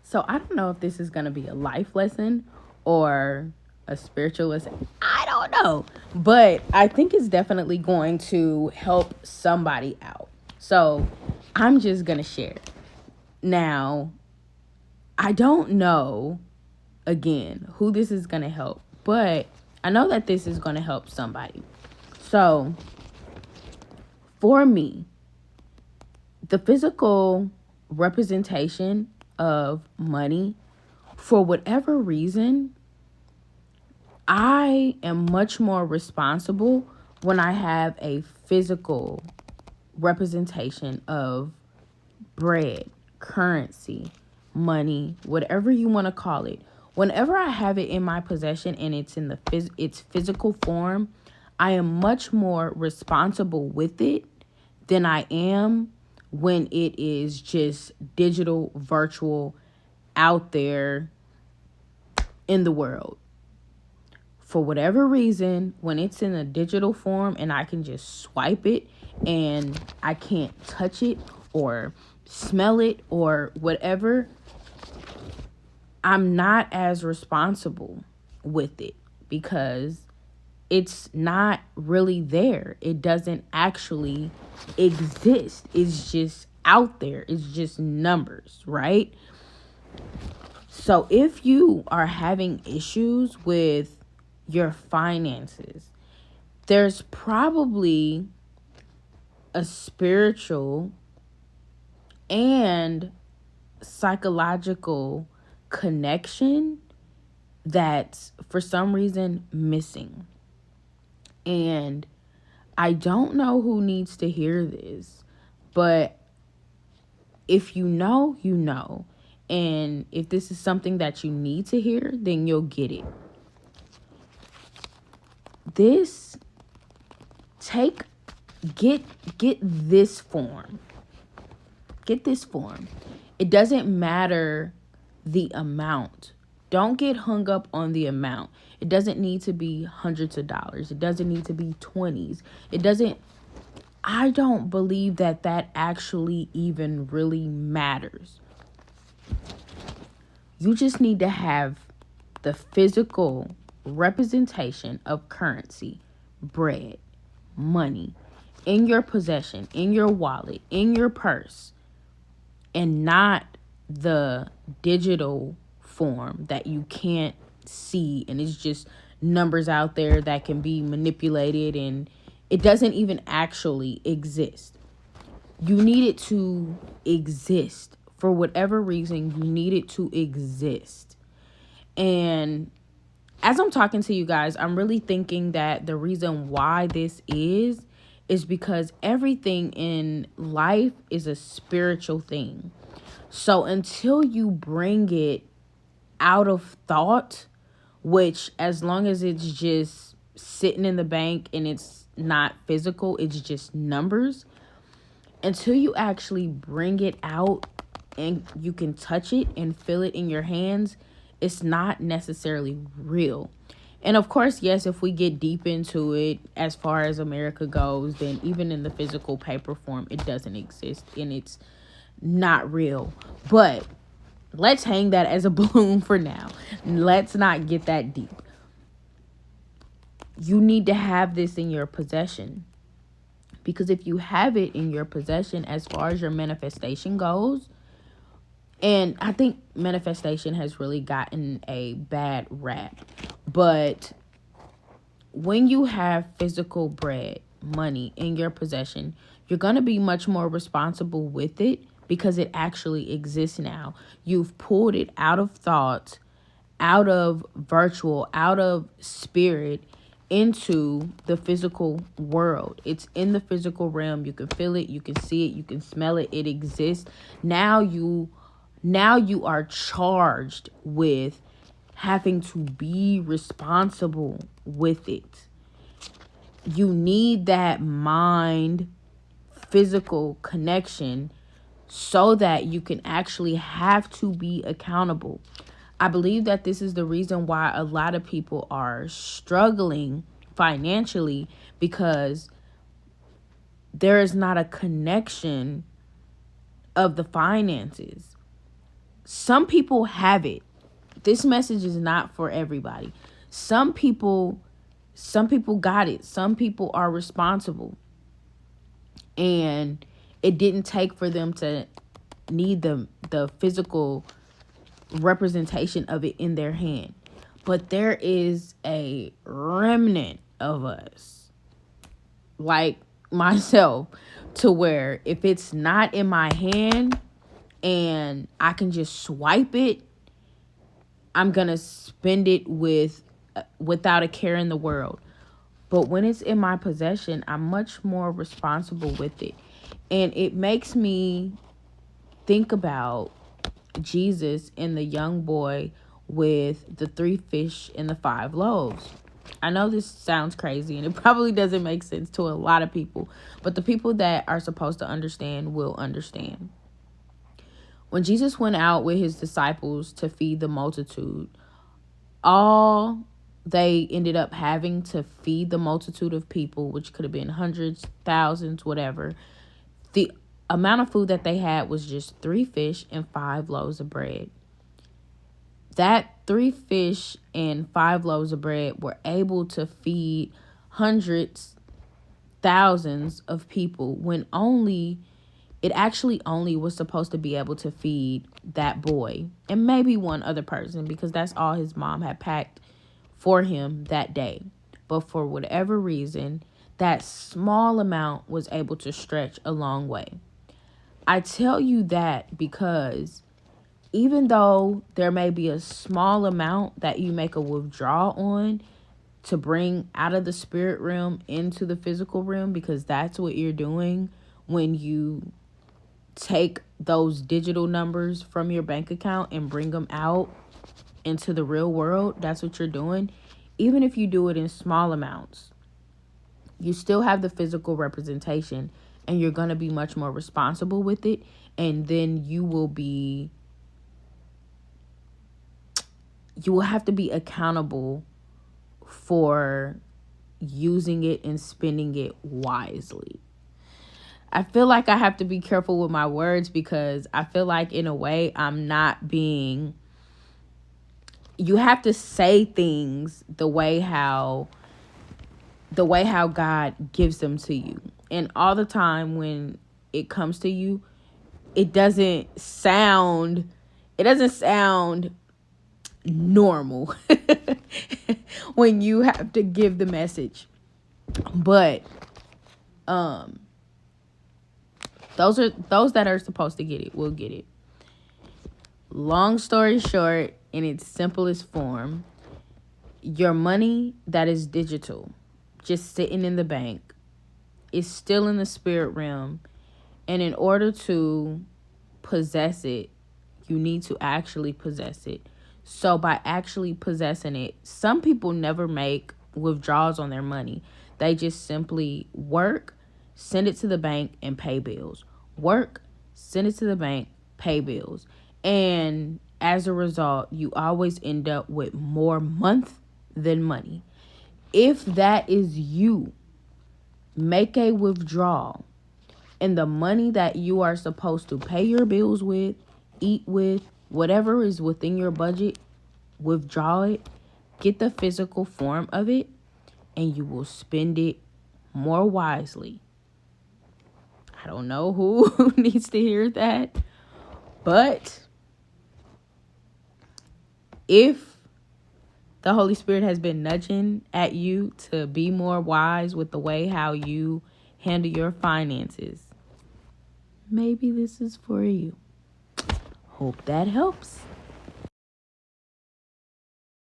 So I don't know if this is going to be a life lesson or a spiritual lesson. I don't know. But I think it's definitely going to help somebody out. So I'm just going to share. Now, I don't know, again, who this is going to help. But I know that this is going to help somebody. So for me, the physical representation of money, for whatever reason, I am much more responsible when I have a physical representation of bread, currency, money, whatever you want to call it. Whenever I have it in my possession and it's in its physical form, I am much more responsible with it than I am when it is just digital, virtual, out there in the world. For whatever reason, when it's in a digital form and I can just swipe it and I can't touch it or smell it or whatever, I'm not as responsible with it because it's not really there. It doesn't actually exist. It's just out there. It's just numbers, right? So if you are having issues with your finances, there's probably a spiritual and psychological connection that's for some reason missing. And I don't know who needs to hear this, but if you know, you know. And if this is something that you need to hear, then you'll get it. This get this form. Get this form. It doesn't matter the amount. Don't get hung up on the amount. It doesn't need to be hundreds of dollars. It doesn't need to be 20s. I don't believe that actually even really matters. You just need to have the physical representation of currency, bread, money, in your possession, in your wallet, in your purse, and not the digital form that you can't see and it's just numbers out there that can be manipulated and it doesn't even actually exist. You need it to exist. For whatever reason, you need it to exist. And as I'm talking to you guys, I'm really thinking that the reason why this is because everything in life is a spiritual thing. So until you bring it out of thought, which as long as it's just sitting in the bank and it's not physical, it's just numbers, until you actually bring it out and you can touch it and feel it in your hands, it's not necessarily real. And of course, yes, if we get deep into it, as far as America goes, then even in the physical paper form, it doesn't exist and it's not real. But let's hang that as a balloon for now. Let's not get that deep. You need to have this in your possession. Because if you have it in your possession as far as your manifestation goes, and I think manifestation has really gotten a bad rap, but when you have physical bread, money in your possession, you're going to be much more responsible with it because it actually exists now. You've pulled it out of thought, out of virtual, out of spirit, into the physical world. It's in the physical realm. You can feel it, you can see it, you can smell it. It exists. Now you are charged with having to be responsible with it. You need that mind physical connection so that you can actually have to be accountable. I believe that this is the reason why a lot of people are struggling financially, because there is not a connection of the finances. some people have it. This message is not for everybody. Some people got it. Some people are responsible. And it didn't take for them to need the physical representation of it in their hand. But there is a remnant of us, like myself, to where if it's not in my hand and I can just swipe it, I'm gonna spend it without a care in the world. But when it's in my possession, I'm much more responsible with it. And it makes me think about Jesus and the young boy with the 3 fish and the 5 loaves. I know this sounds crazy and it probably doesn't make sense to a lot of people, but the people that are supposed to understand will understand. When Jesus went out with his disciples to feed the multitude, all they ended up having to feed the multitude of people, which could have been hundreds, thousands, whatever, the amount of food that they had was just 3 fish and 5 loaves of bread. That 3 fish and 5 loaves of bread were able to feed hundreds, thousands of people when it actually only was supposed to be able to feed that boy and maybe one other person, because that's all his mom had packed for him that day. But for whatever reason, that small amount was able to stretch a long way. I tell you that because even though there may be a small amount that you make a withdrawal on to bring out of the spirit realm into the physical realm, because that's what you're doing when you take those digital numbers from your bank account and bring them out into the real world. That's what you're doing. Even if you do it in small amounts, you still have the physical representation, and you're going to be much more responsible with it. And then you will have to be accountable for using it and spending it wisely. I feel like I have to be careful with my words, because I feel like in a way you have to say things the way how God gives them to you. And all the time when it comes to you, it doesn't sound normal when you have to give the message. But those that are supposed to get it will get it. Long story short, in its simplest form, your money that is digital, just sitting in the bank, is still in the spirit realm. And in order to possess it, you need to actually possess it. So by actually possessing it, some people never make withdrawals on their money. They just simply work, send it to the bank, and pay bills. Work, send it to the bank, pay bills. And as a result, you always end up with more month than money. If that is you, make a withdrawal, and the money that you are supposed to pay your bills with, eat with, whatever is within your budget, withdraw it, get the physical form of it, and you will spend it more wisely. I don't know who needs to hear that, but if the Holy Spirit has been nudging at you to be more wise with the way how you handle your finances, maybe this is for you. Hope that helps.